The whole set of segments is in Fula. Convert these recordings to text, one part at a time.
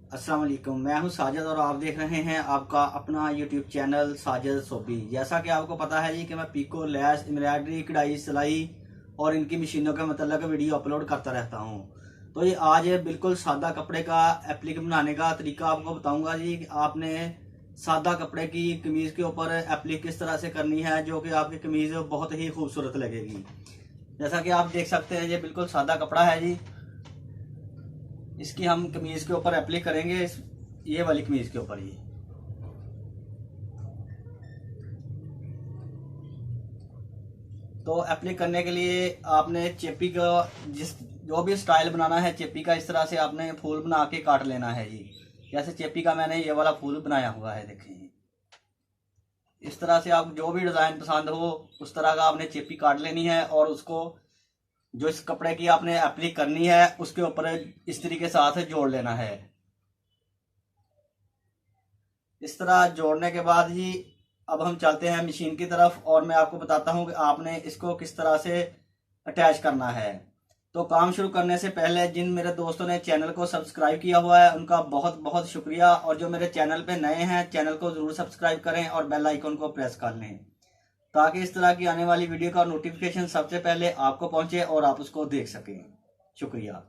अस्सलाम वालेकुम, मैं हूं साजिद और आप देख रहे हैं आपका अपना यूट्यूब चैनल साजिद सोबी। जैसा कि आपको पता है जी कि मैं पीको, लैस, एम्ब्रॉयडरी, कढ़ाई, सिलाई और इनकी मशीनों के मतलब वीडियो अपलोड करता रहता हूं। तो ये आज बिल्कुल सादा कपड़े का एप्लिक बनाने का तरीका आपको बताऊंगा जी कि आपने सादा कपड़े की कमीज़ के ऊपर एप्लिक किस तरह से करनी है जो कि आपकी कमीज़ बहुत ही खूबसूरत लगेगी। जैसा कि आप देख सकते हैं ये बिल्कुल सादा कपड़ा है जी। इसकी हम कमीज के ऊपर एप्लिक करेंगे, ये वाली कमीज के ऊपर ही। तो एप्लिक करने के लिए आपने चेपी का जो भी स्टाइल बनाना है चेपी का, इस तरह से आपने फूल बना के काट लेना है जी। जैसे चेपी का मैंने ये वाला फूल बनाया हुआ है, देखें। इस तरह से आप जो भी डिजाइन पसंद हो उस तरह का आपने चेपी काट लेनी है और उसको जो इस कपड़े की आपने एप्लिक करनी है उसके ऊपर इस तरीके के साथ जोड़ लेना है। इस तरह जोड़ने के बाद ही अब हम चलते हैं मशीन की तरफ और मैं आपको बताता हूं कि आपने इसको किस तरह से अटैच करना है। तो काम शुरू करने से पहले जिन मेरे दोस्तों ने चैनल को सब्सक्राइब किया हुआ है उनका बहुत बहुत शुक्रिया, और जो मेरे चैनल पे नए हैं चैनल को ज़रूर सब्सक्राइब करें और बेल आइकन को प्रेस कर लें ताकि इस तरह की आने वाली वीडियो का नोटिफिकेशन सबसे पहले आपको पहुंचे और आप उसको देख सकें। शुक्रिया।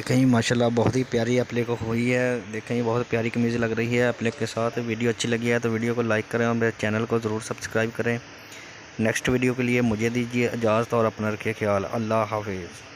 देखें जी माशाल्लाह बहुत ही प्यारी एप्लिक हुई है। देखें जी बहुत प्यारी कमीज़ लग रही है एप्लिक के साथ। वीडियो अच्छी लगी है तो वीडियो को लाइक करें और मेरे चैनल को ज़रूर सब्सक्राइब करें। नेक्स्ट वीडियो के लिए मुझे दीजिए इजाज़त और अपना रखिए ख्याल। अल्लाह हाफिज़।